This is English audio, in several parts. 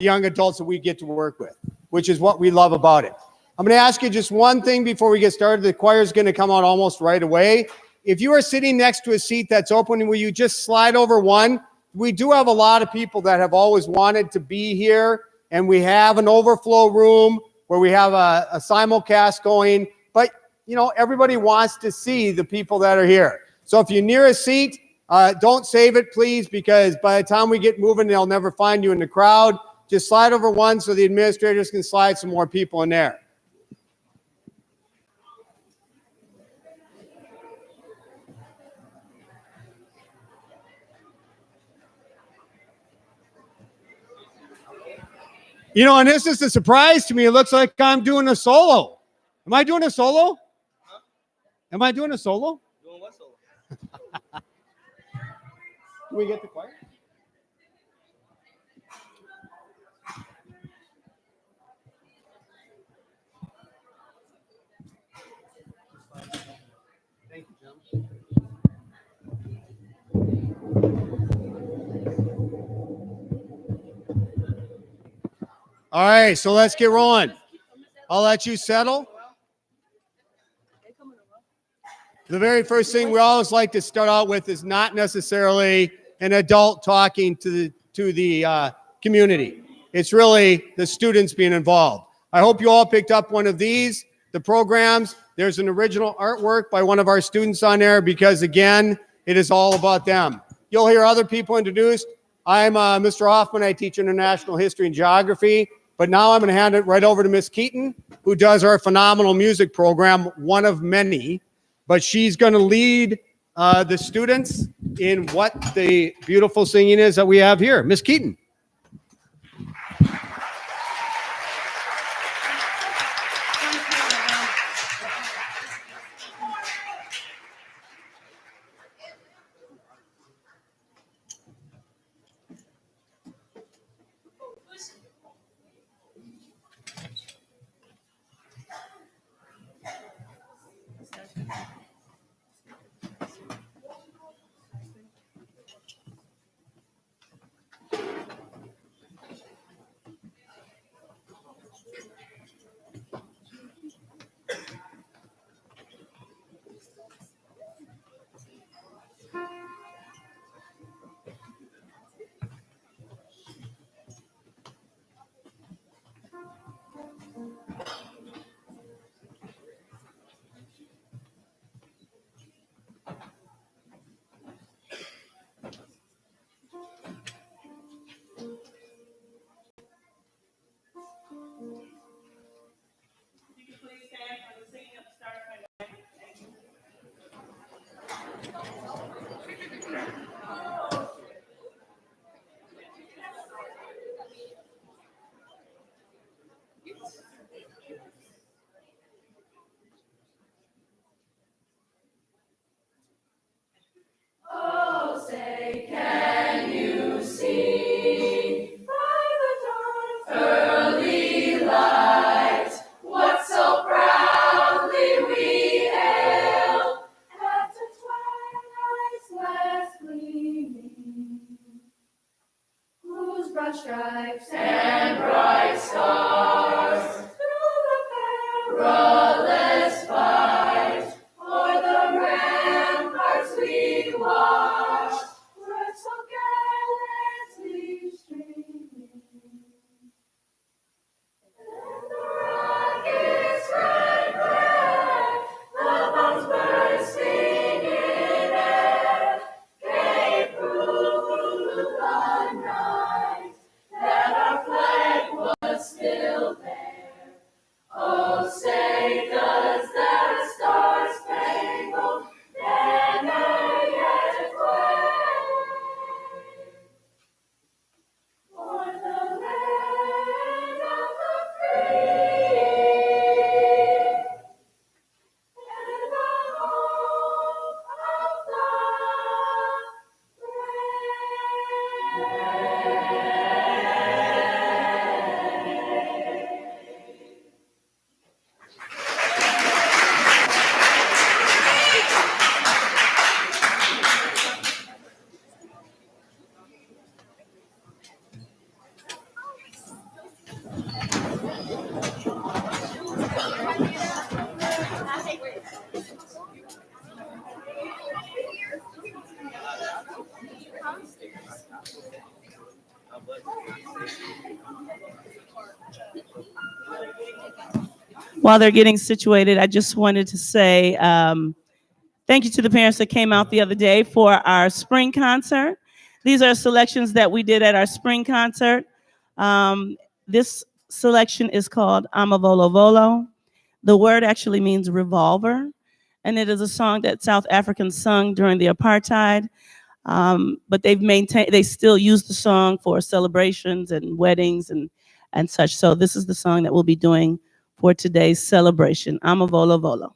young adults that we get to work with, which is what we love about it. I'm going to ask you just one thing before we get started. The choir is going to come out almost right away. If you are sitting next to a seat that's open, will you just slide over one? We do have a lot of people that have always wanted to be here, and we have an overflow room where we have a simulcast going, but you know, everybody wants to see the people that are here. So if you're near a seat, don't save it, please, because by the time we get moving, they'll never find you in the crowd. Just slide over one so the administrators can slide some more people in there. You know, and this is a surprise to me. It looks like I'm doing a solo. Am I doing a solo? Huh? Am I doing a solo? Doing what solo? Can we get the choir? Thank you, gentlemen. All right, so let's get rolling. I'll let you settle. The very first thing we always like to start out with is not necessarily an adult talking to the community. It's really the students being involved. I hope you all picked up one of these, the programs. There's an original artwork by one of our students on there because, again, it is all about them. You'll hear other people introduced. I'm Mr. Hoffman. I teach international history and geography. But now I'm going to hand it right over to Miss Keaton, who does our phenomenal music program, one of many. But she's going to lead the students in what the beautiful singing is that we have here. Miss Keaton. Stripes and bright stars through the perilous fight, o'er the ramparts we watched, were so gallantly streaming. And the rockets red glare, the bombs bursting in air, gave proof through the night that our flag was still there. Oh, say While they're getting situated, I just wanted to say thank you to the parents that came out the other day for our spring concert. These are selections that we did at our spring concert. This selection is called Amavolo Volo. The word actually means revolver, and it is a song that South Africans sung during the apartheid. But they still use the song for celebrations and weddings and such. So this is the song that we'll be doing for today's celebration, Amavolo Volo.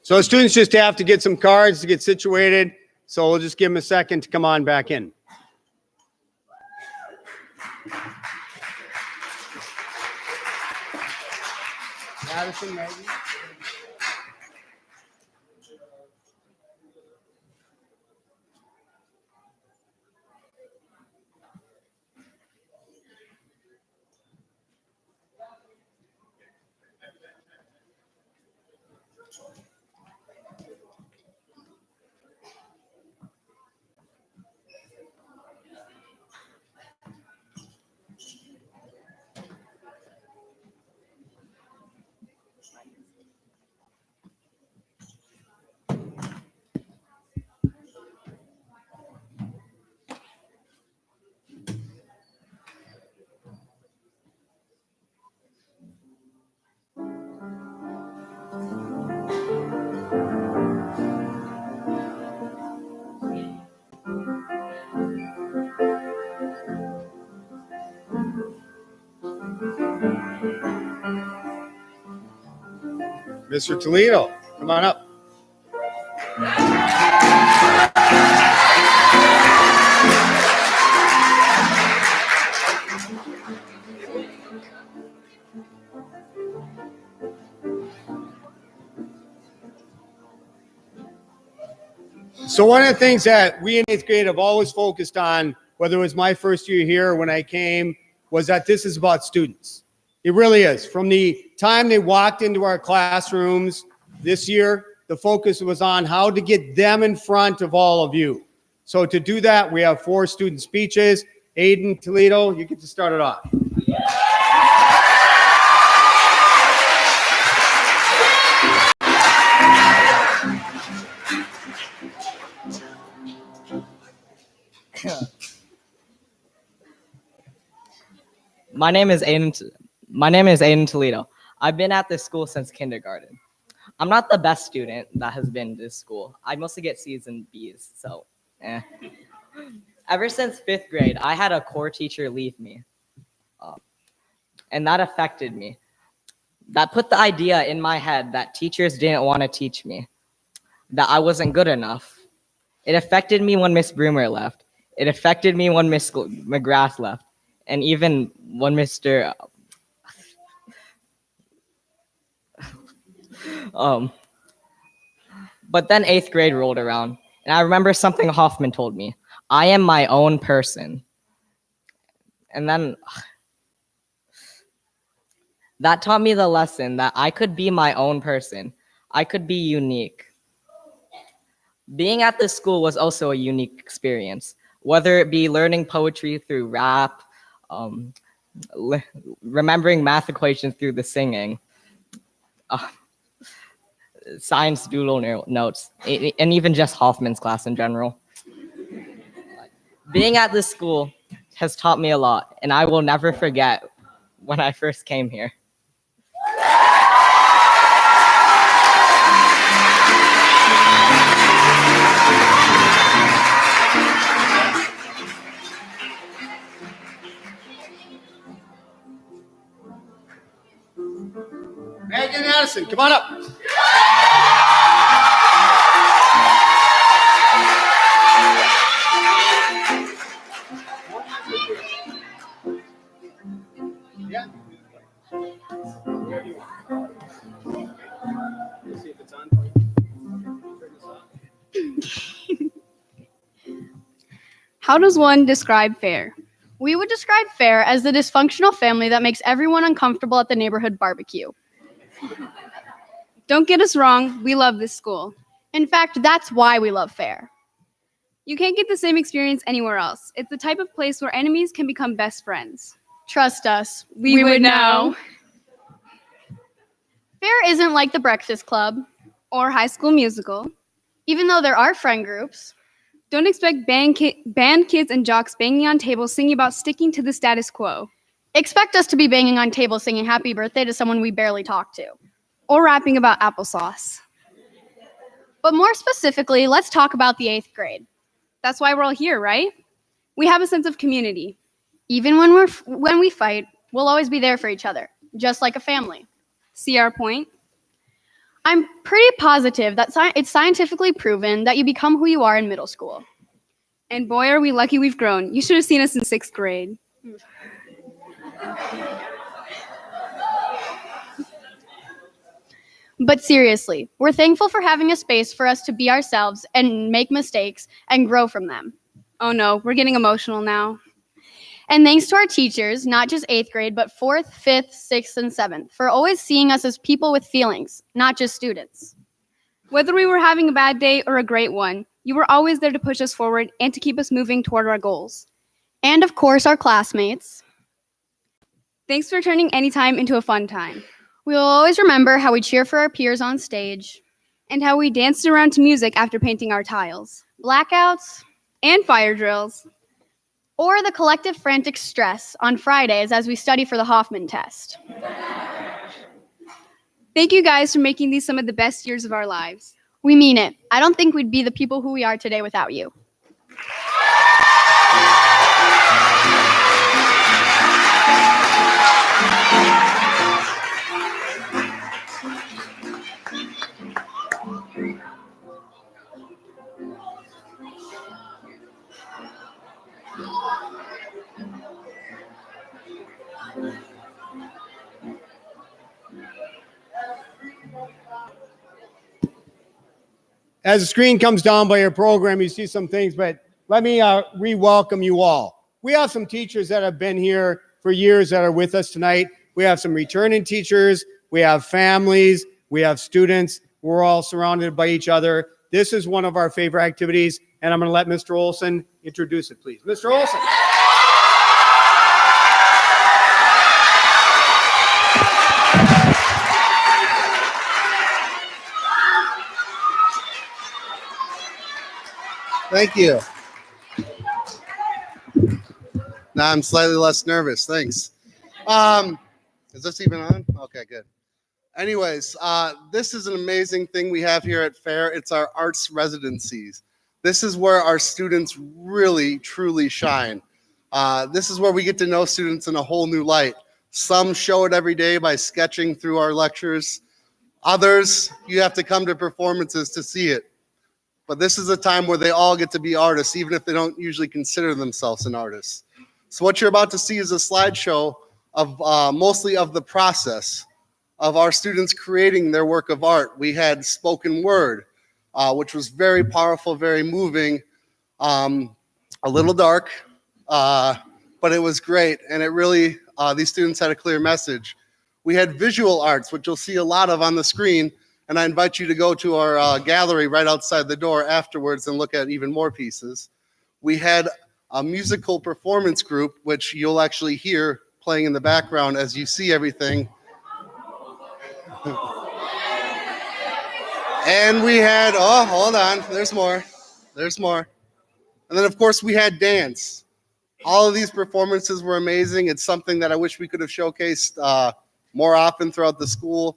So students just have to get some cards to get situated. So we'll just give them a second to come on back in. Madison, maybe. Mr. Toledo, come on up. So one of the things that we in 8th grade have always focused on, whether it was my first year here or when I came, was that this is about students. It really is. From the time they walked into our classrooms this year, the focus was on how to get them in front of all of you. So to do that, we have 4 student speeches. Aiden Toledo, you get to start it off. My name is Aiden Toledo. I've been at this school since kindergarten. I'm not the best student that has been to this school. I mostly get C's and B's, so Ever since 5th grade, I had a core teacher leave me, and that affected me. That put the idea in my head that teachers didn't want to teach me, that I wasn't good enough. It affected me when Miss Broomer left. It affected me when Miss McGrath left. And even when Mr. But then 8th grade rolled around, and I remember something Hoffman told me. I am my own person. And then that taught me the lesson that I could be my own person. I could be unique. Being at this school was also a unique experience, whether it be learning poetry through rap, remembering math equations through the singing, science doodle notes, and even just Hoffman's class in general. Being at this school has taught me a lot, and I will never forget when I first came here. Megan Addison, come on up. Yeah. See if it's on for you. Turn this off. How does one describe FAIR? We would describe FAIR as the dysfunctional family that makes everyone uncomfortable at the neighborhood barbecue. Don't get us wrong, we love this school. In fact, that's why we love FAIR. You can't get the same experience anywhere else. It's the type of place where enemies can become best friends. Trust us, we would know. FAIR isn't like the Breakfast Club or High School Musical, even though there are friend groups. Don't expect band kids and jocks banging on tables singing about sticking to the status quo. Expect us to be banging on tables singing happy birthday to someone we barely talk to. Or rapping about applesauce. But more specifically, let's talk about the 8th grade. That's why we're all here, right? We have a sense of community. Even when we fight, we'll always be there for each other, just like a family. See our point? I'm pretty positive that it's scientifically proven that you become who you are in middle school. And boy, are we lucky we've grown. You should have seen us in 6th grade. But seriously, we're thankful for having a space for us to be ourselves and make mistakes and grow from them. Oh no, we're getting emotional now. And thanks to our teachers, not just 8th grade, but 4th, 5th, 6th, and 7th, for always seeing us as people with feelings, not just students. Whether we were having a bad day or a great one, you were always there to push us forward and to keep us moving toward our goals. And of course, our classmates. Thanks for turning any time into a fun time. We will always remember how we cheer for our peers on stage and how we danced around to music after painting our tiles, blackouts, and fire drills, or the collective frantic stress on Fridays as we study for the Hoffman test. Thank you guys for making these some of the best years of our lives. We mean it. I don't think we'd be the people who we are today without you. As the screen comes down by your program, you see some things, but let me re-welcome you all. We have some teachers that have been here for years that are with us tonight. We have some returning teachers. We have families. We have students. We're all surrounded by each other. This is one of our favorite activities, and I'm going to let Mr. Olson introduce it, please. Mr. Olson. Thank you. Now I'm slightly less nervous. Thanks. Is this even on? Okay, good. Anyways, this is an amazing thing we have here at FAIR. It's our arts residencies. This is where our students really, truly shine. This is where we get to know students in a whole new light. Some show it every day by sketching through our lectures. Others, you have to come to performances to see it. But this is a time where they all get to be artists, even if they don't usually consider themselves an artist. So what you're about to see is a slideshow of mostly of the process of our students creating their work of art. We had spoken word, which was very powerful, very moving, a little dark, but it was great. And it really, these students had a clear message. We had visual arts, which you'll see a lot of on the screen. And I invite you to go to our gallery right outside the door afterwards and look at even more pieces. We had a musical performance group, which you'll actually hear playing in the background as you see everything. And we had, oh, hold on, there's more. There's more. And then, of course, we had dance. All of these performances were amazing. It's something that I wish we could have showcased more often throughout the school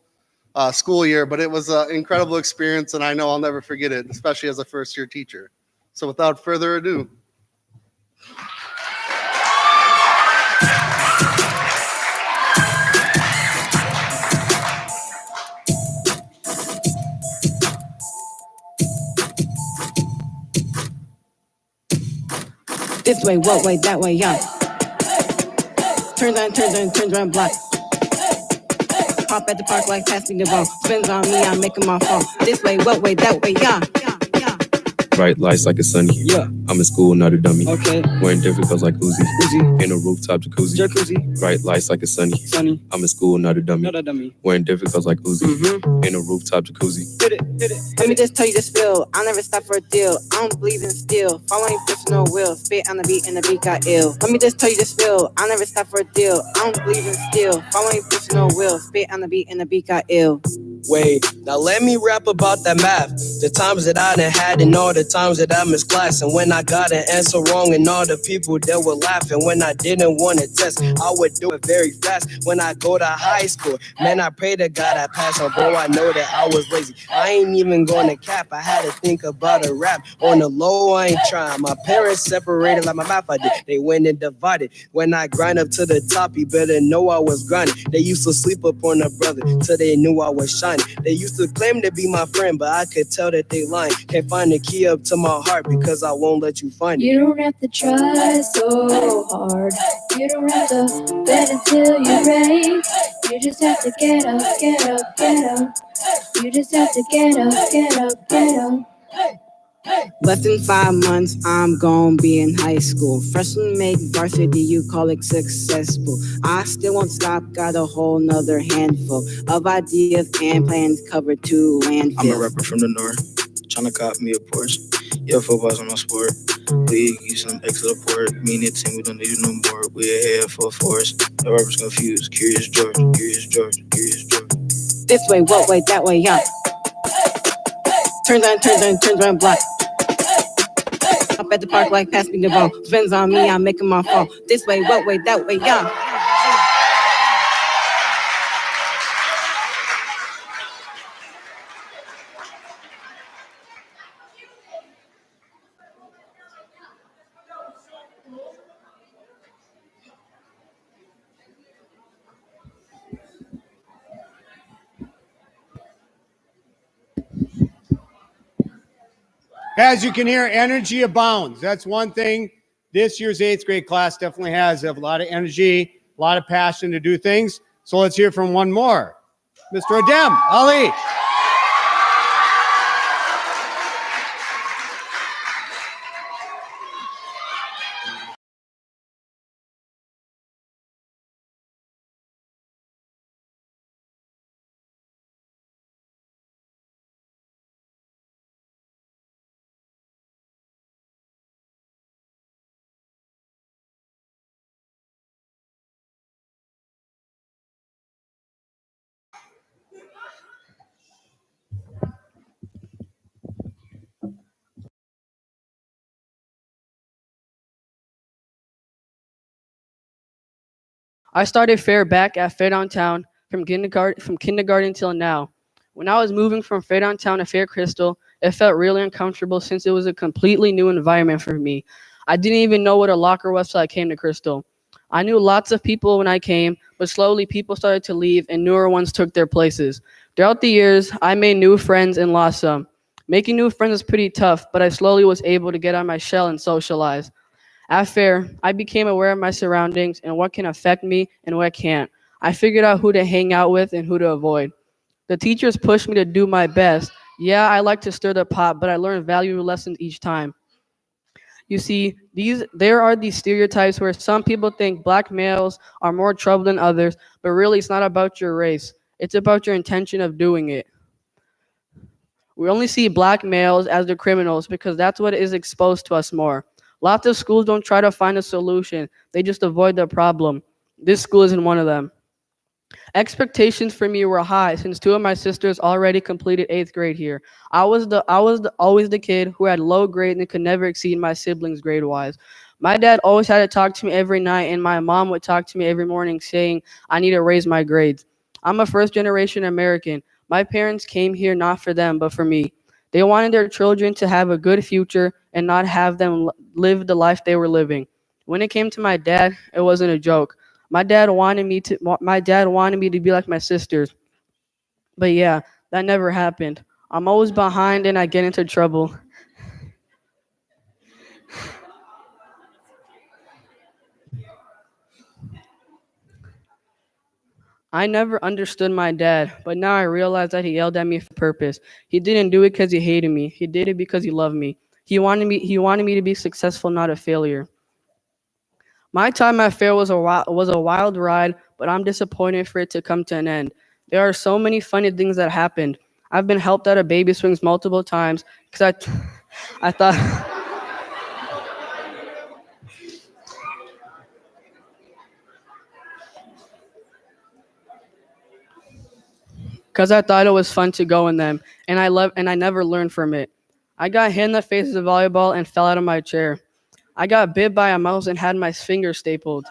year, but it was an incredible experience, and I know I'll never forget it, especially as a first-year teacher. So without further ado. This way, what way, that way, yeah. Turns around, block. Pop at the park like passing the ball. Spins on me, I'm making my fall. This way, what way, that way, yeah. Bright lights like a sunny. Yeah. I'm in school, not a dummy. Okay. Wearing different clothes like Uzi. Uzi. In a rooftop jacuzzi. Jacuzzi. Bright lights like a sunny. Sunny. I'm in school, not a dummy. Not a dummy. Wearing different clothes like Uzi. Mm-hmm. In a rooftop jacuzzi. Hit it. Let me just tell you the spill. I'll never stop for a deal. I don't believe in steal. Following personal will. Spit on the beat and the beat got ill. Let me just tell you the spill. I'll never stop for a deal. I don't believe in steal. Following personal will. Spit on the beat and the beat got ill. Wait, now let me rap about that math. The times that I done had and all the times that I missed class. And when I got an answer wrong and all the people that were laughing. When I didn't want to test, I would do it very fast. When I go to high school, man, I pray to God I pass. Although I know that I was lazy, I ain't even going to cap. I had to think about a rap. On the low, I ain't trying. My parents separated like my math I did. They went and divided. When I grind up to the top, you better know I was grinding. They used to sleep up on a brother till they knew I was shining. They used to claim to be my friend, but I could tell that they lying. Can't find the key up to my heart because I won't let you find it. You don't have to try so hard. You don't have to bet until you're ready. You just have to get up, get up, get up. You just have to get up, get up, get up. Less than 5 months, I'm gon' be in high school. Freshman make varsity, you call it successful. I still won't stop, got a whole nother handful of ideas and plans covered to landfill. I'm a rapper from the north, tryna cop me a Porsche. Yeah, football's on my sport. We use some extra port. Me and the team, we don't need no more. We ahead for force. The rappers confused. Curious George, Curious George, Curious George. This way, what way, that way, yeah. Turns around, block. Up at the park like pass me the ball. Spins on me, I'm making my fall. This way, what way, that way, yeah. As you can hear, energy abounds. That's one thing this year's 8th grade class definitely has. They have a lot of energy, a lot of passion to do things. So let's hear from one more. Mr. Adem Ali. I started Fair back at Fair Downtown from kindergarten till now. When I was moving from Fair Downtown to Fair Crystal, it felt really uncomfortable since it was a completely new environment for me. I didn't even know what a locker was till I came to Crystal. I knew lots of people when I came, but slowly people started to leave and newer ones took their places. Throughout the years, I made new friends and lost some. Making new friends was pretty tough, but I slowly was able to get out of my shell and socialize. At Fair, I became aware of my surroundings and what can affect me and what can't. I figured out who to hang out with and who to avoid. The teachers pushed me to do my best. Yeah, I like to stir the pot, but I learned valuable lessons each time. You see, there are these stereotypes where some people think black males are more trouble than others, but really it's not about your race. It's about your intention of doing it. We only see black males as the criminals because that's what is exposed to us more. Lots of schools don't try to find a solution. They just avoid the problem. This school isn't one of them. Expectations for me were high since two of my sisters already completed 8th grade here. I was always the kid who had low grades and could never exceed my siblings grade-wise. My dad always had to talk to me every night, and my mom would talk to me every morning saying I need to raise my grades. I'm a first-generation American. My parents came here not for them, but for me. They wanted their children to have a good future and not have them live the life they were living. When it came to my dad, it wasn't a joke. My dad wanted me to be like my sisters. But yeah, that never happened. I'm always behind and I get into trouble. I never understood my dad, but now I realize that he yelled at me for purpose. He didn't do it because he hated me. He did it because he loved me. He wanted me to be successful, not a failure. My time at Fair was a wild ride, but I'm disappointed for it to come to an end. There are so many funny things that happened. I've been helped out of baby swings multiple times because I thought it was fun to go in them, and I never learned from it. I got hit in the face with a volleyball and fell out of my chair. I got bit by a mouse and had my finger stapled.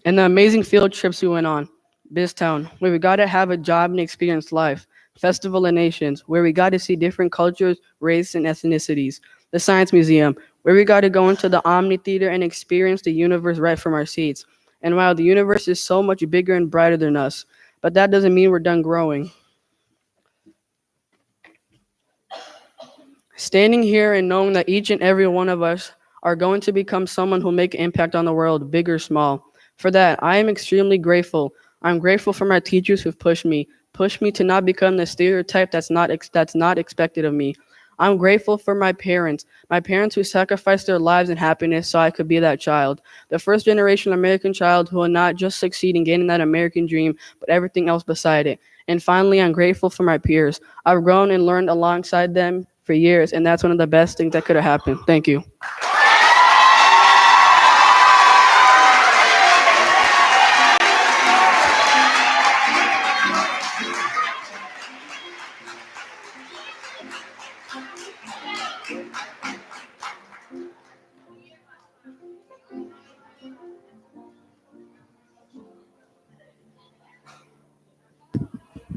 And the amazing field trips we went on. Biztown, where we got to have a job and experience life. Festival of Nations, where we got to see different cultures, race, and ethnicities. The Science Museum, where we got to go into the Omni Theater and experience the universe right from our seats. And wow, the universe is so much bigger and brighter than us. But that doesn't mean we're done growing. Standing here and knowing that each and every one of us are going to become someone who make an impact on the world, big or small. For that, I am extremely grateful. I'm grateful for my teachers who've pushed me to not become the stereotype that's not expected of me. I'm grateful for my parents who sacrificed their lives and happiness so I could be that child, the first generation American child who will not just succeed in gaining that American dream, but everything else beside it. And finally, I'm grateful for my peers. I've grown and learned alongside them for years, and that's one of the best things that could have happened. Thank you.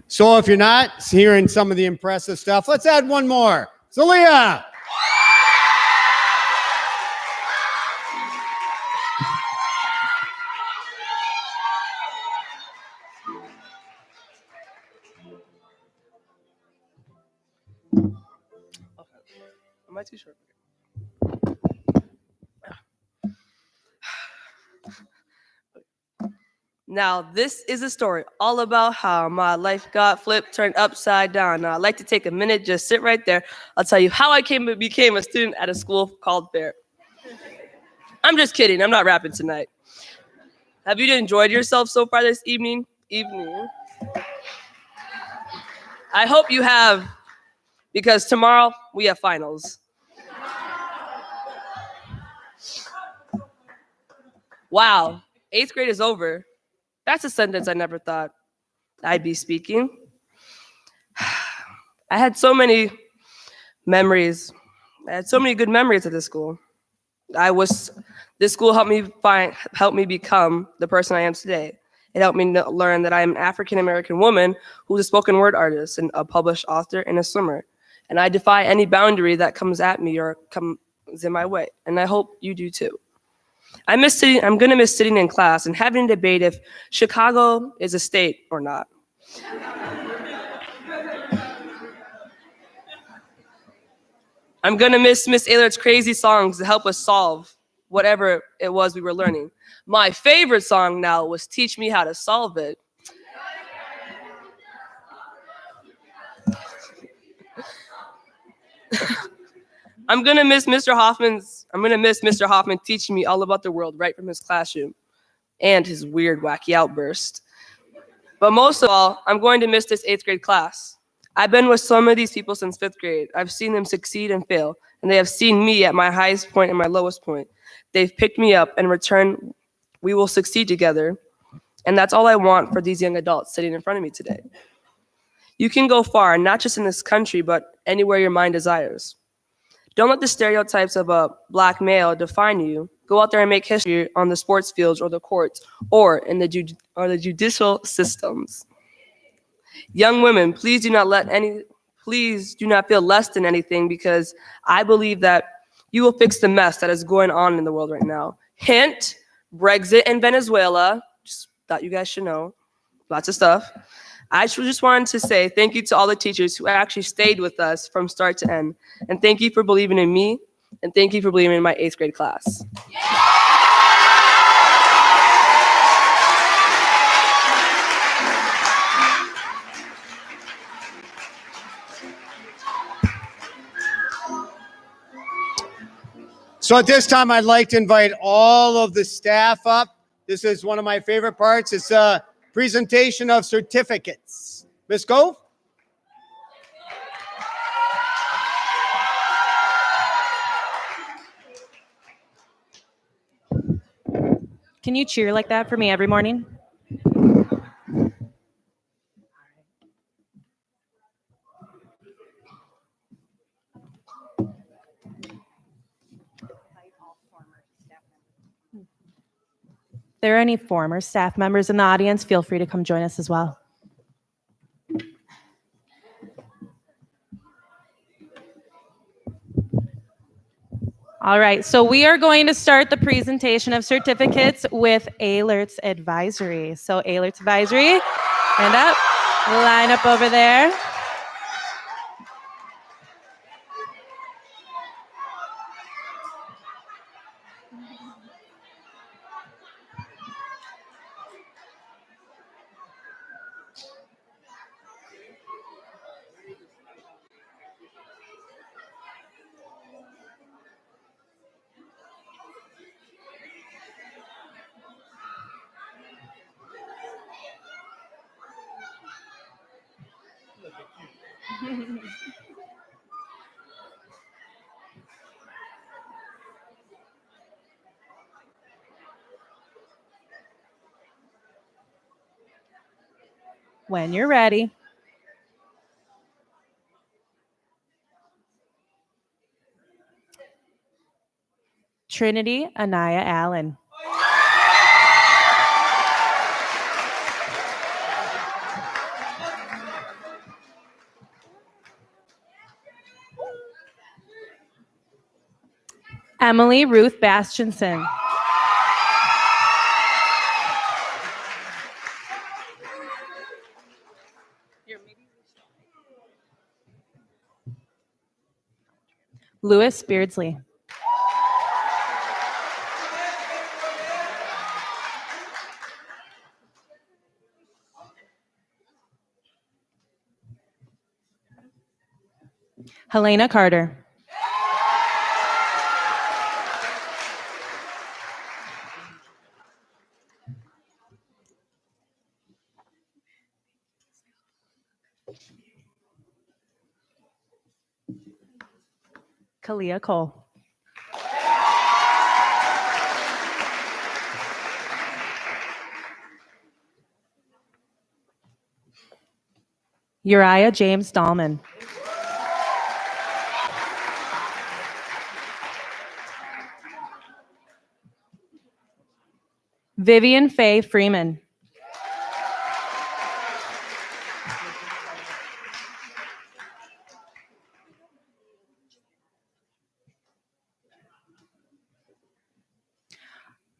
So if you're not hearing some of the impressive stuff, let's add one more. Zalia. Am I too short? Now, this is a story all about how my life got flipped, turned upside down. Now, I'd like to take a minute, just sit right there. I'll tell you how I became a student at a school called Fair. I'm just kidding. I'm not rapping tonight. Have you enjoyed yourself so far this evening? I hope you have, because tomorrow we have finals. Wow, 8th grade is over. That's a sentence I never thought I'd be speaking. I had so many Memories. I had so many good memories at this school. This school helped me become the person I am today. It helped me learn that I am an African American woman who's a spoken word artist and a published author and a swimmer. And I defy any boundary that comes at me or comes in my way. And I hope you do too. I'm gonna miss sitting in class and having a debate if Chicago is a state or not. I'm gonna miss Miss Aylert's crazy songs to help us solve whatever it was we were learning. My favorite song now was Teach Me How to Solve It. I'm gonna miss Mr. Hoffman teaching me all about the world right from his classroom and his weird, wacky outburst. But most of all, I'm going to miss this 8th grade class. I've been with some of these people since 5th grade. I've seen them succeed and fail, and they have seen me at my highest point and my lowest point. They've picked me up, and in return, we will succeed together. And that's all I want for these young adults sitting in front of me today. You can go far, not just in this country, but anywhere your mind desires. Don't let the stereotypes of a black male define you. Go out there and make history on the sports fields or the courts or in the judicial systems. Young women, please do not feel less than anything, because I believe that you will fix the mess that is going on in the world right now. Hint, Brexit and Venezuela. Just thought you guys should know. Lots of stuff. I just wanted to say thank you to all the teachers who actually stayed with us from start to end. And thank you for believing in me. And thank you for believing in my 8th grade class. So at this time, I'd like to invite all of the staff up. This is one of my favorite parts. It's a presentation of certificates. Ms. Gove? Can you cheer like that for me every morning? If there are any former staff members in the audience, feel free to come join us as well. All right, so we are going to start the presentation of certificates with Aylert's Advisory. So Aylert's Advisory, stand up, line up over there. When you're ready. Trinity Anaya Allen. Emily Ruth Bastionson. Lewis Beardsley. Helena Carter. Kalia Cole. Uriah James Dahlman. Vivian Faye Freeman.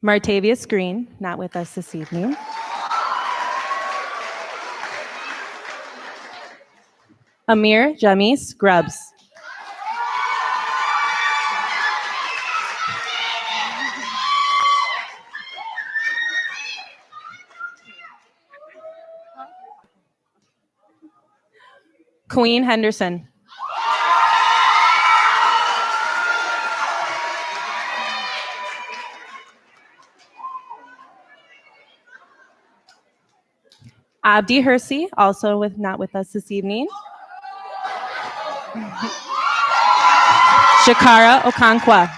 Martavius Green, not with us this evening. Amir Jamis Grubbs. Queen Henderson. Abdi Hersey, also not with us this evening. Shakara Okonkwo.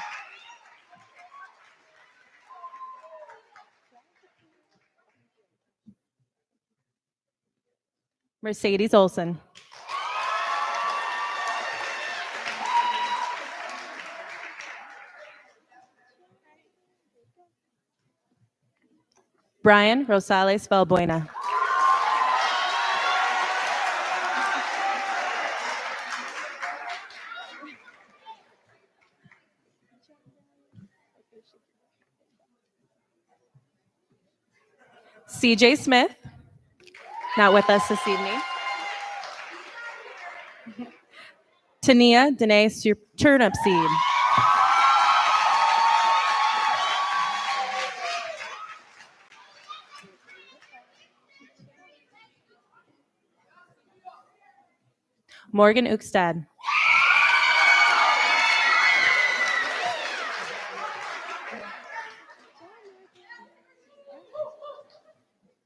Mercedes Olson. Brian Rosales Valbuena. CJ Smith, not with us this evening. Tania Danae Turnipseed. Morgan Ukstad.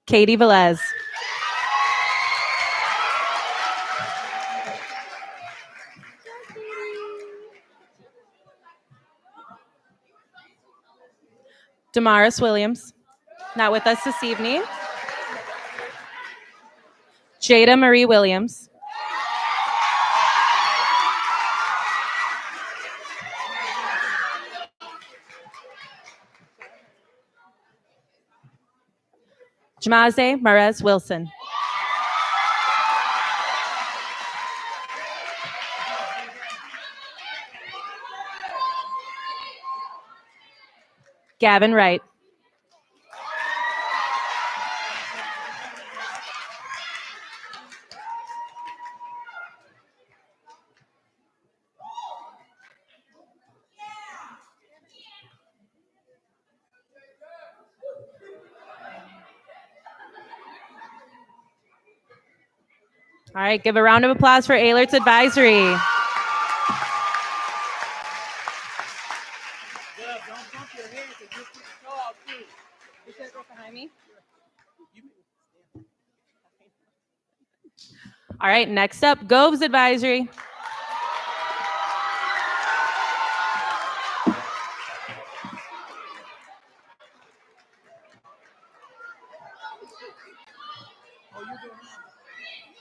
Katie Velez. Damaris Williams, not with us this evening. Jada Marie Williams. Jamaze Marez Wilson. Gavin Wright. All right, give a round of applause for Alerts Advisory. All right, next up, Goves Advisory.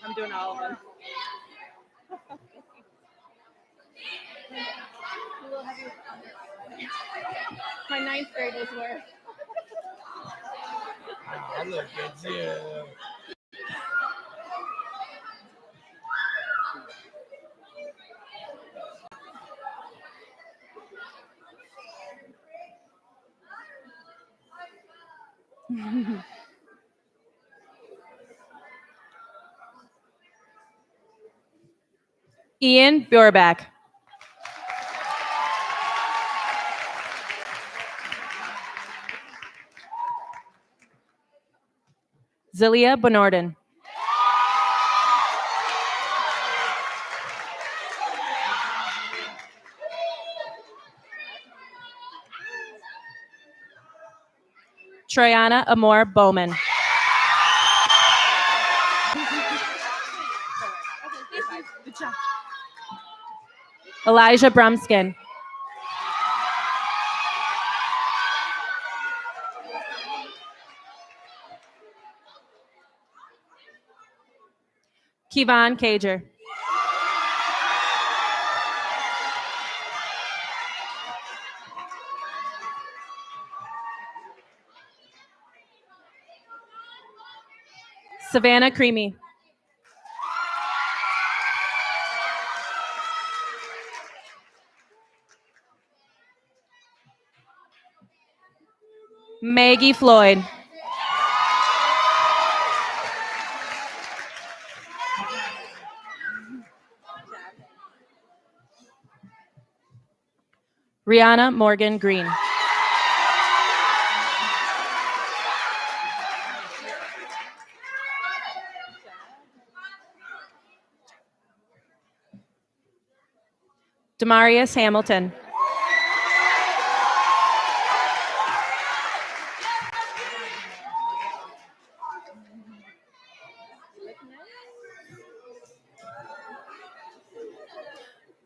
I'm doing all of them. My ninth grade was worse. I look at you. Ian Bjorback. Zelia Benorden. Triana Amor Bowman. Elijah Brumskin. Kevon Cager. Savannah Creamy. Maggie Floyd. Rihanna Morgan Green. Demarius Hamilton.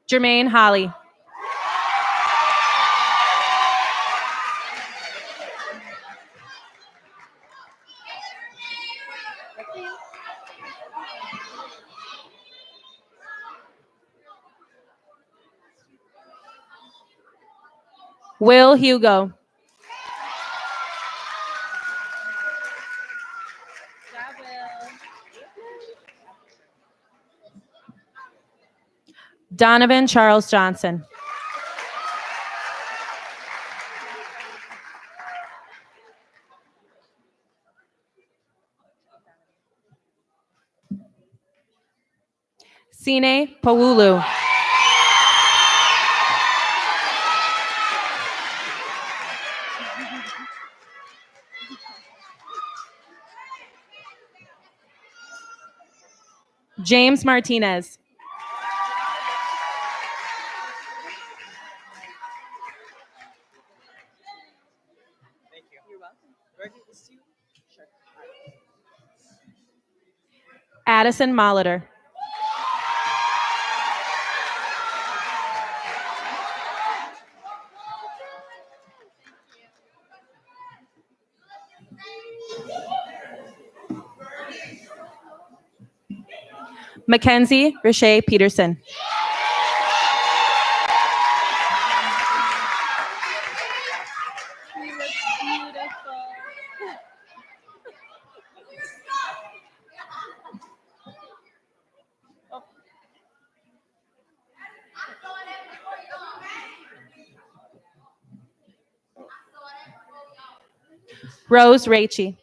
Jermaine Holly. Will Hugo. Donovan Charles Johnson. Sine Pawulu. James Martinez. Addison Molitor. Mackenzie Riche Peterson. Rose Raichi.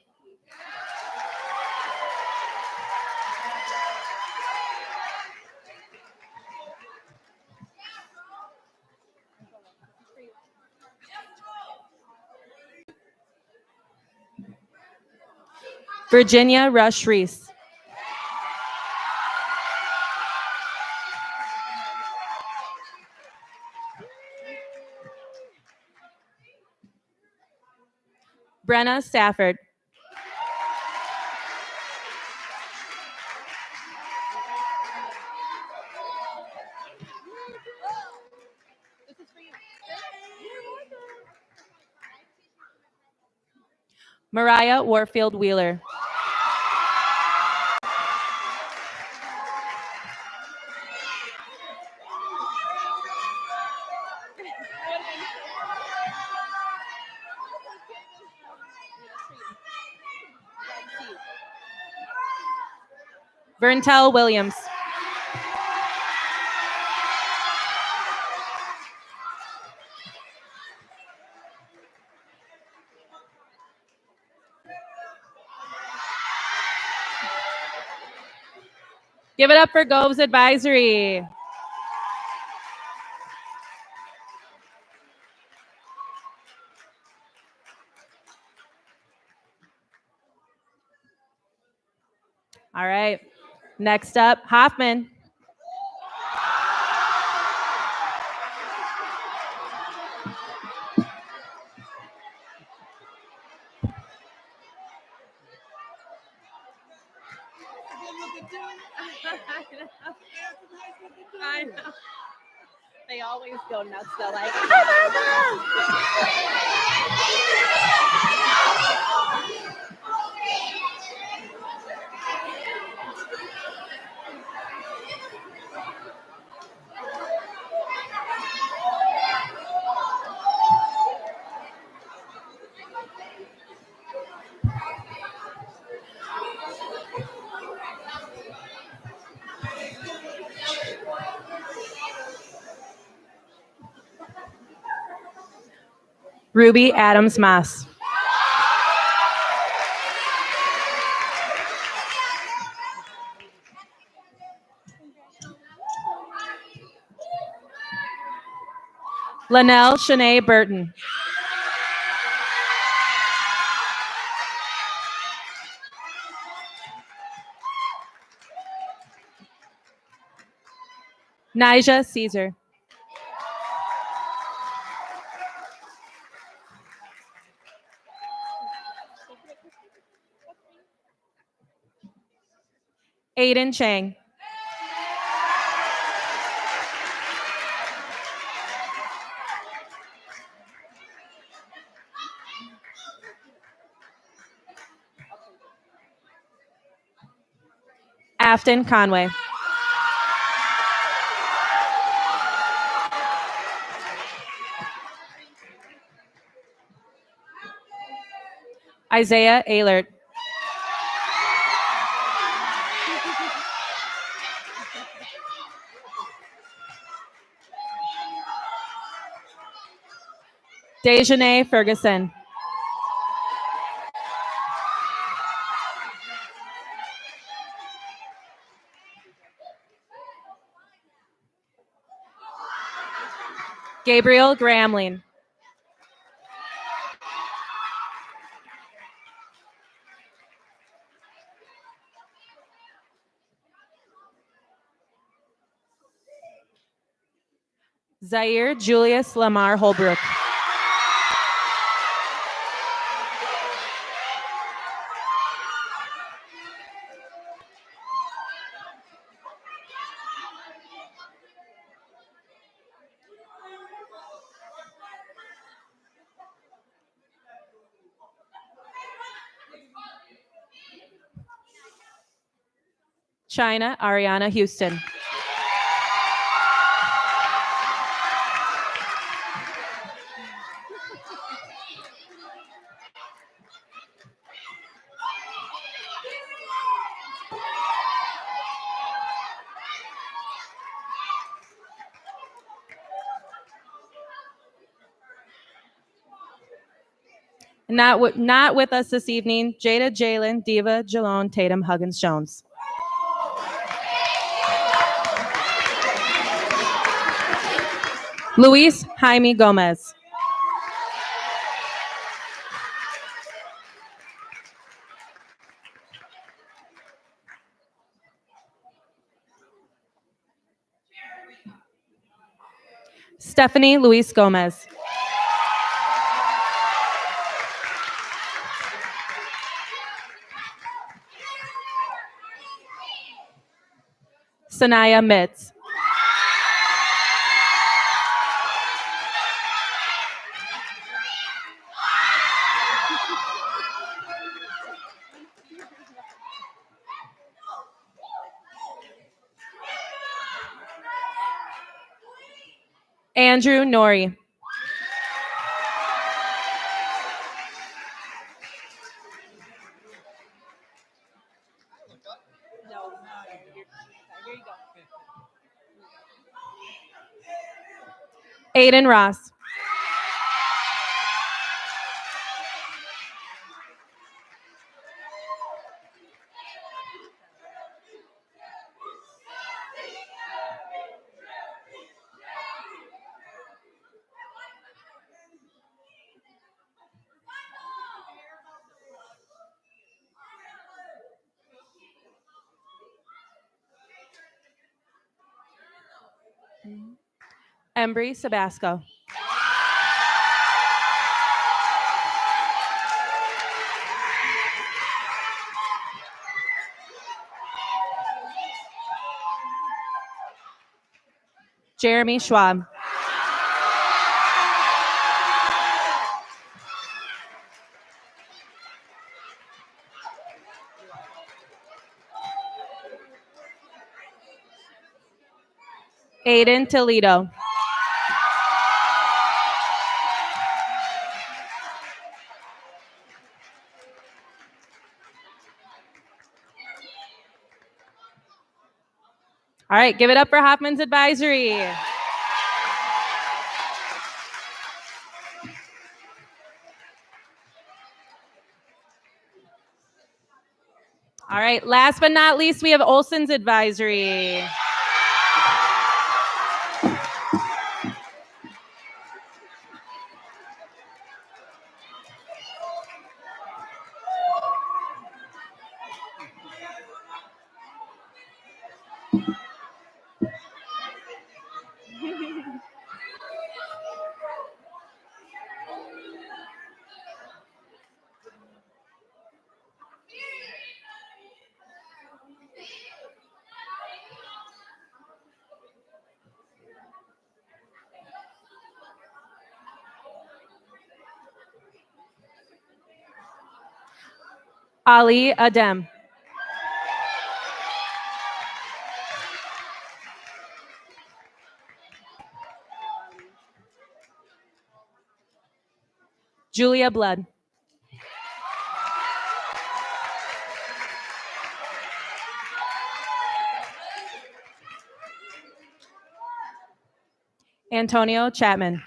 Virginia Rush Reese. Brenna Stafford. Mariah Warfield Wheeler. Verntel Williams. Give it up for Goves Advisory. All right. Next up, Hoffman. I know. They always go nuts. They're like, Ruby Adams Moss. Linnell Shanae Burton. Nija Caesar. Aiden Chang. Afton Conway. Isaiah Ehlert. Dejanay Ferguson. Gabriel Gramling. Zaire Julius Lamar Holbrook. China Ariana Houston. Not with us this evening, Jada Jalen Diva Jalone Tatum Huggins Jones. Luis Jaime Gomez. Stephanie Luis Gomez. Sanaya Mitz. Andrew Nori. Aiden Ross. Embry Sabasco. Jeremy Schwab. Aiden Toledo. All right, give it up for Hoffman's Advisory. All right, last but not least, we have Olson's advisory. Ali Adem. Julia Blood. Antonio Chapman.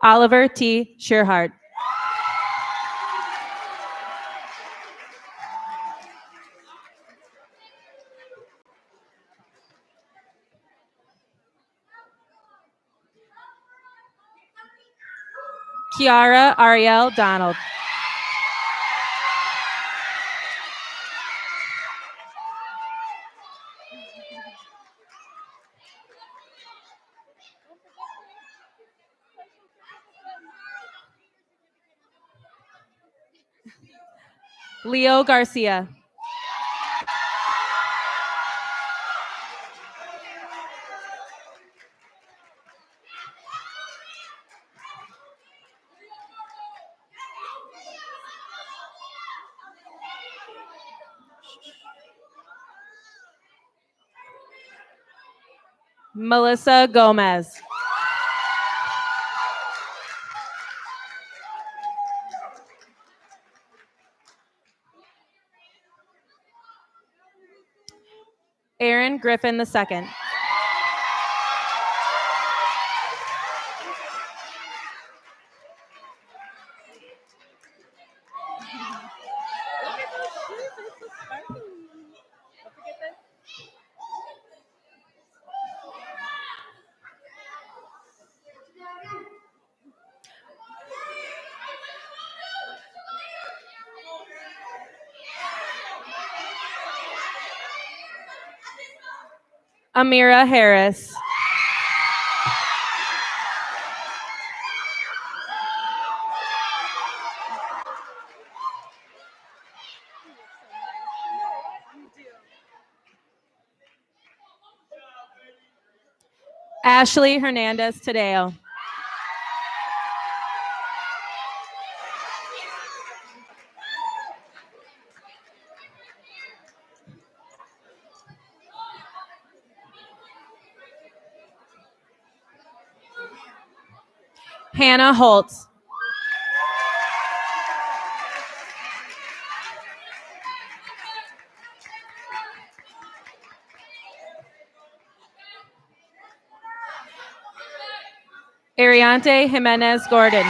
Oliver T. Shearhart. Kiara Ariel Donald. Leo Garcia. Melissa Gomez. Aaron Griffin II. Amira Harris. Ashley Hernandez Tadeo. Hannah Holtz. Ariante Jimenez Gordon.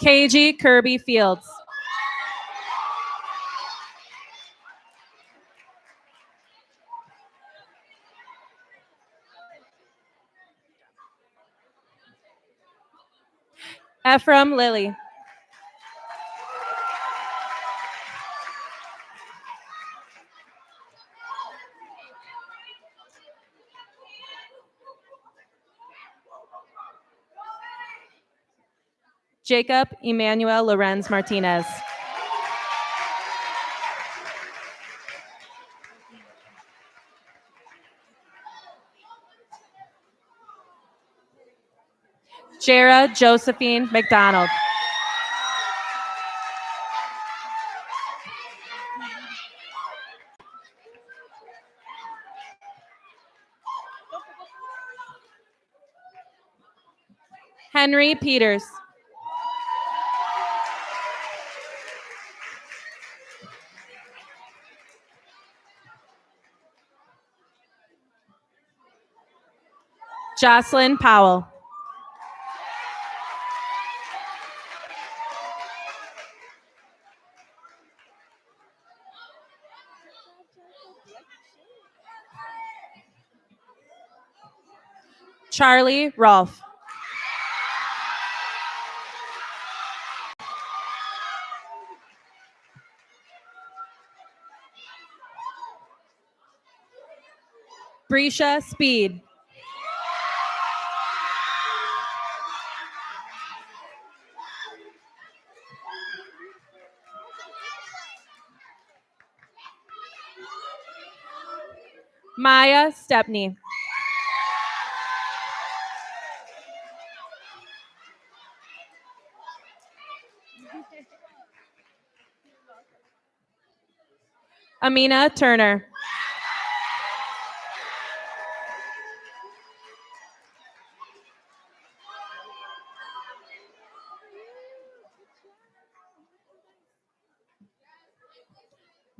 KG Kirby Fields. Ephraim Lilly. Jacob Emmanuel Lorenz Martinez. Jara Josephine McDonald. Henry Peters. Jocelyn Powell. Charlie Rolfe. Brescia Speed. Maya Stepney. Amina Turner.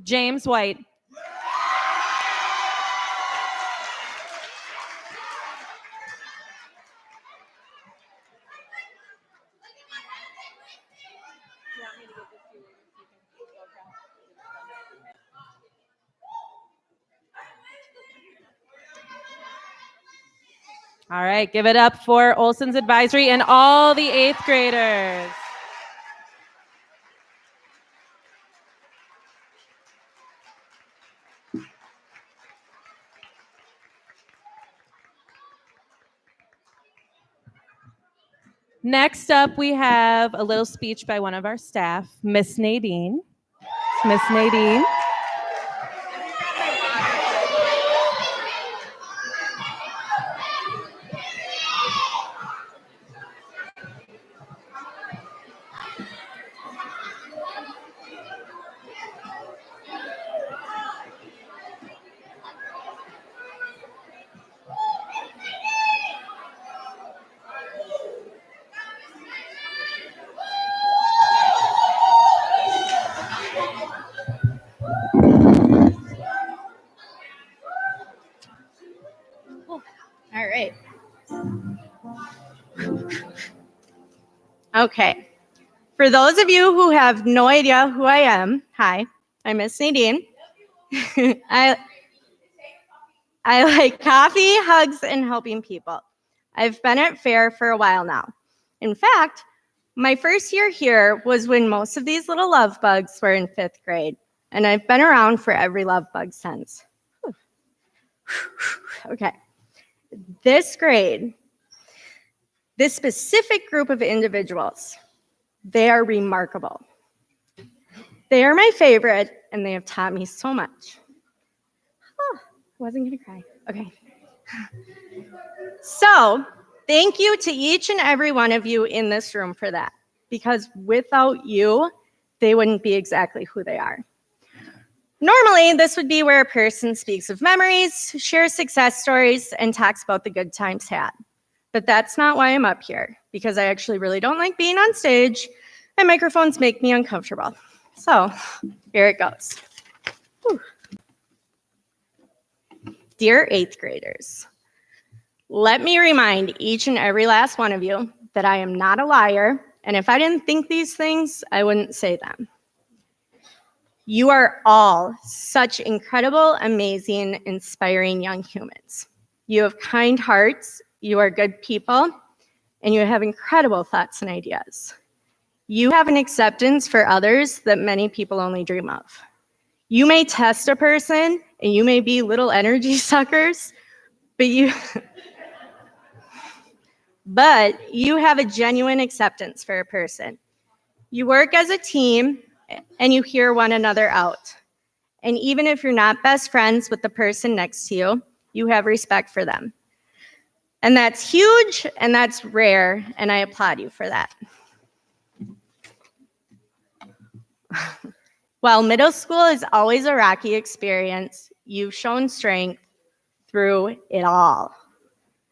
James White. All right, give it up for Olson's Advisory and all the 8th graders. Next up, we have a little speech by one of our staff, Miss Nadine. Miss Nadine. All right. Okay. For those of you who have no idea who I am, hi, I'm Miss Nadine. I like coffee, hugs, and helping people. I've been at FAIR for a while now. In fact, my first year here was when most of these little love bugs were in 5th grade, and I've been around for every love bug since. Okay. This grade, this specific group of individuals, they are remarkable. They are my favorite, and they have taught me so much. Oh, I wasn't gonna cry. Okay. So, thank you to each and every one of you in this room for that, because without you, they wouldn't be exactly who they are. Normally, this would be where a person speaks of memories, shares success stories, and talks about the good times had. But that's not why I'm up here, because I actually really don't like being on stage, and microphones make me uncomfortable. So, here it goes. Whew. Dear 8th graders, let me remind each and every last one of you that I am not a liar, and if I didn't think these things, I wouldn't say them. You are all such incredible, amazing, inspiring young humans. You have kind hearts, you are good people, and you have incredible thoughts and ideas. You have an acceptance for others that many people only dream of. You may test a person, and you may be little energy suckers, but you have a genuine acceptance for a person. You work as a team, and you hear one another out. And even if you're not best friends with the person next to you, you have respect for them. And that's huge, and that's rare, and I applaud you for that. While middle school is always a rocky experience, you've shown strength through it all.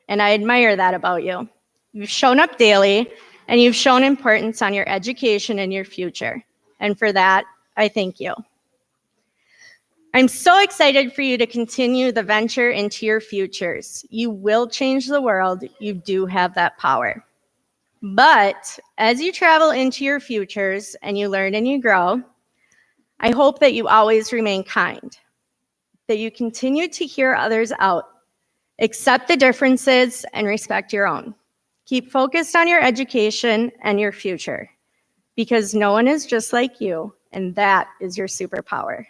And I admire that about you. You've shown up daily, and you've shown importance on your education and your future. And for that, I thank you. I'm so excited for you to continue the venture into your futures. You will change the world. You do have that power. But as you travel into your futures and you learn and you grow, I hope that you always remain kind, that you continue to hear others out, accept the differences, and respect your own. Keep focused on your education and your future, because no one is just like you, and that is your superpower.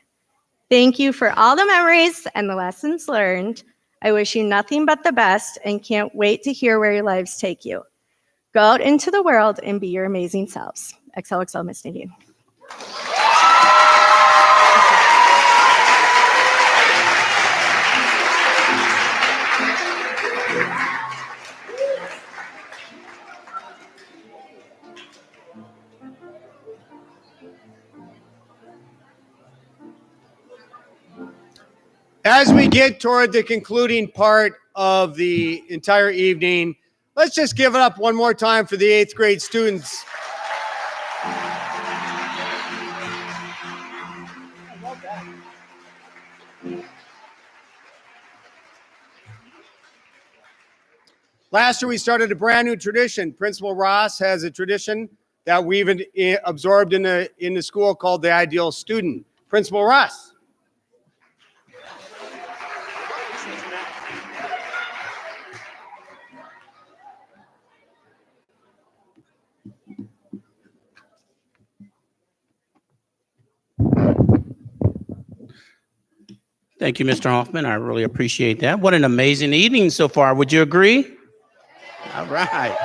Thank you for all the memories and the lessons learned. I wish you nothing but the best and can't wait to hear where your lives take you. Go out into the world and be your amazing selves. XOXO, Miss Nadine. As we get toward the concluding part of the entire evening, let's just give it up one more time for the 8th grade students. Last year, we started a brand new tradition. Principal Ross has a tradition that we've absorbed in the school called the Ideal Student. Principal Ross. Thank you, Mr. Hoffman. I really appreciate that. What an amazing evening so far. Would you agree? All right.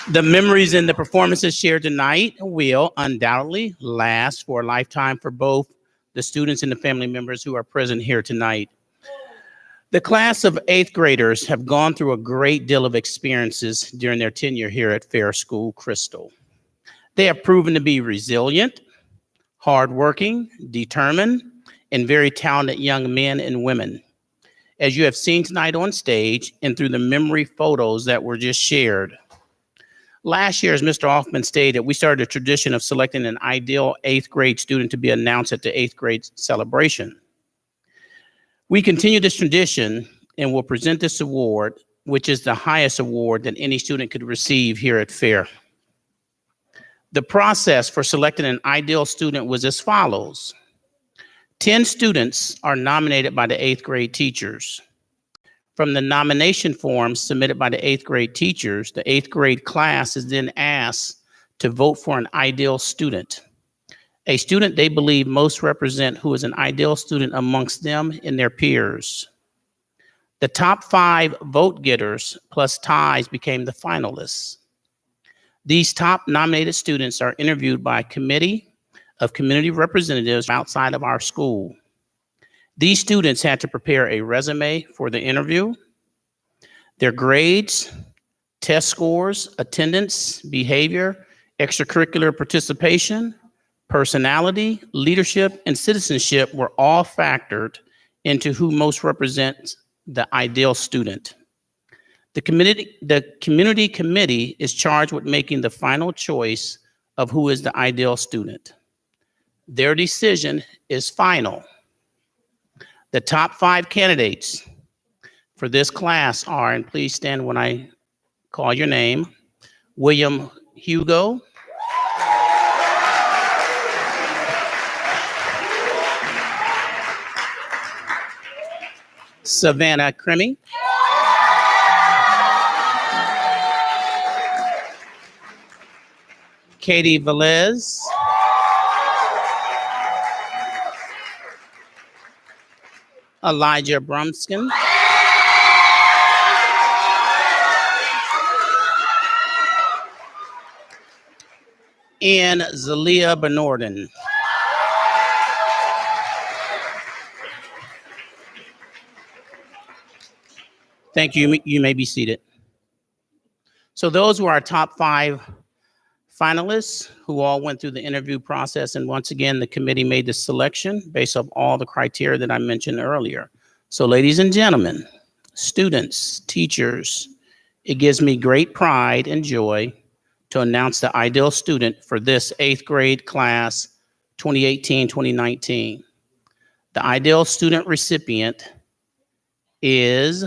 The memories and the performances shared tonight will undoubtedly last for a lifetime for both the students and the family members who are present here tonight. The class of 8th graders have gone through a great deal of experiences during their tenure here at Fair School Crystal. They have proven to be resilient, hardworking, determined, and very talented young men and women. As you have seen tonight on stage and through the memory photos that were just shared. Last year, as Mr. Hoffman stated, we started a tradition of selecting an ideal 8th grade student to be announced at the 8th grade celebration. We continue this tradition and will present this award, which is the highest award that any student could receive here at Fair. The process for selecting an ideal student was as follows. 10 students are nominated by the 8th grade teachers. From the nomination forms submitted by the 8th grade teachers, the 8th grade class is then asked to vote for an ideal student. A student they believe most represent who is an ideal student amongst them and their peers. The top 5 vote getters plus ties became the finalists. These top nominated students are interviewed by a committee of community representatives outside of our school. These students had to prepare a resume for the interview. Their grades, test scores, attendance, behavior, extracurricular participation, personality, leadership, and citizenship were all factored into who most represents the ideal student. The community committee is charged with making the final choice of who is the ideal student. Their decision is final. The top 5 candidates for this class are, and please stand when I call your name, William Hugo, Savannah Cremy, Katie Velez, Elijah Brumskin, and Zalia Benorden. Thank you. You may be seated. So those were our top 5 finalists who all went through the interview process. And once again, the committee made the selection based on all the criteria that I mentioned earlier. So ladies and gentlemen, students, teachers, it gives me great pride and joy to announce the ideal student for this 8th grade class 2018-2019. The ideal student recipient is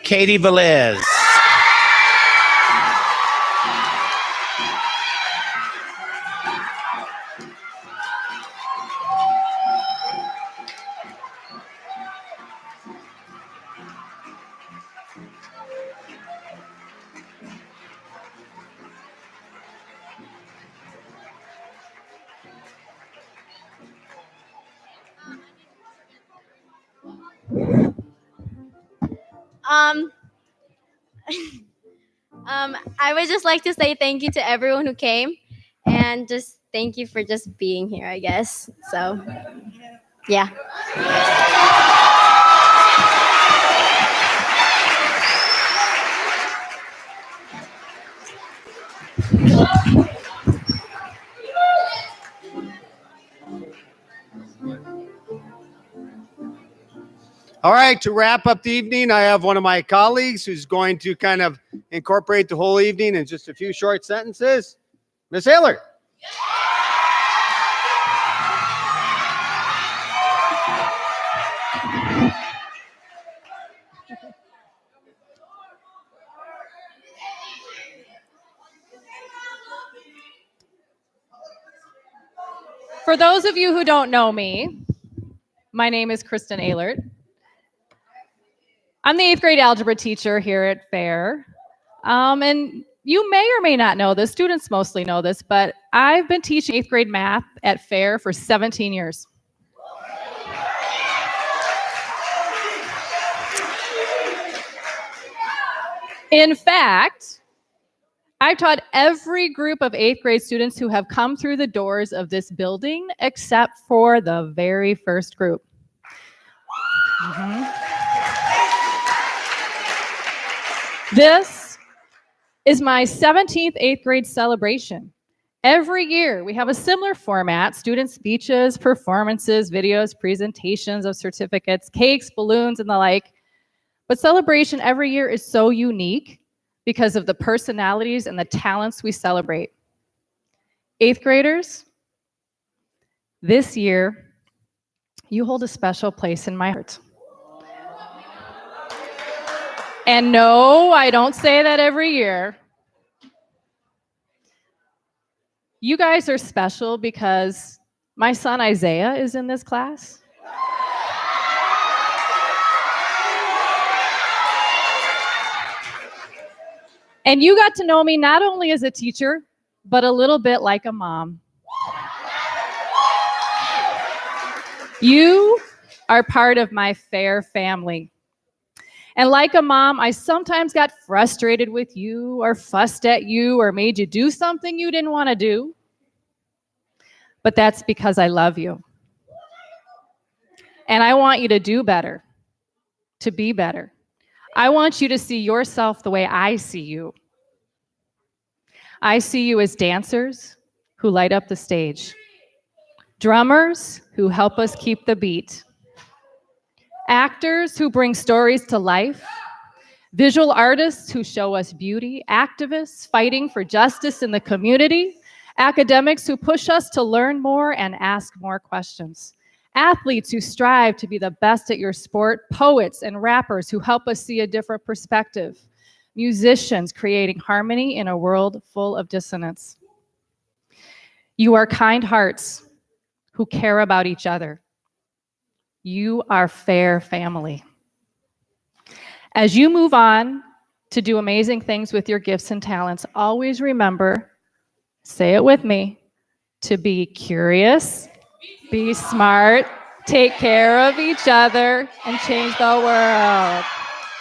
Katie Velez. Um, I would just like to say thank you to everyone who came, and just thank you for just being here, I guess. So, yeah. All right, to wrap up the evening, I have one of my colleagues who's going to kind of incorporate the whole evening in just a few short sentences. Miss Haylor. For those of you who don't know me, my name is Kristen Ehlert. I'm the 8th grade algebra teacher here at FAIR. And you may or may not know this, students mostly know this, but I've been teaching 8th grade math at FAIR for 17 years. In fact, I've taught every group of 8th grade students who have come through the doors of this building except for the very first group. This is my 17th 8th grade celebration. Every year we have a similar format: student speeches, performances, videos, presentations of certificates, cakes, balloons, and the like. But celebration every year is so unique because of the personalities and the talents we celebrate. 8th graders, this year, you hold a special place in my heart. And no, I don't say that every year. You guys are special because my son Isaiah is in this class. And you got to know me not only as a teacher, but a little bit like a mom. You are part of my FAIR family. And like a mom, I sometimes got frustrated with you or fussed at you or made you do something you didn't want to do. But that's because I love you. And I want you to do better, to be better. I want you to see yourself the way I see you. I see you as dancers who light up the stage, drummers who help us keep the beat, actors who bring stories to life, visual artists who show us beauty, activists fighting for justice in the community, academics who push us to learn more and ask more questions, athletes who strive to be the best at your sport, poets and rappers who help us see a different perspective, musicians creating harmony in a world full of dissonance. You are kind hearts who care about each other. You are FAIR family. As you move on to do amazing things with your gifts and talents, always remember, say it with me, to be curious, be smart, take care of each other, and change the world.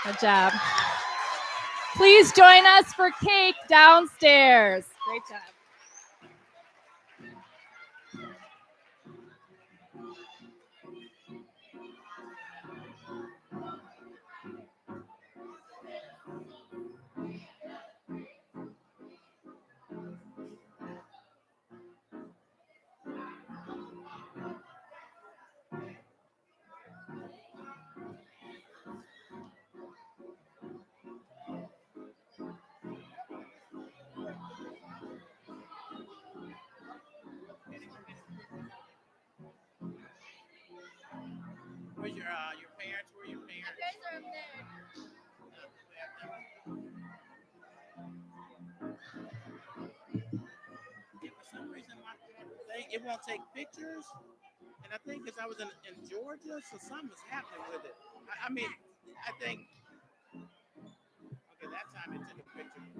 Good job. Please join us for cake downstairs. Great job. it won't take pictures. And I think because I was in Georgia, so something was happening with it. I mean, I think, okay, that time it took a picture.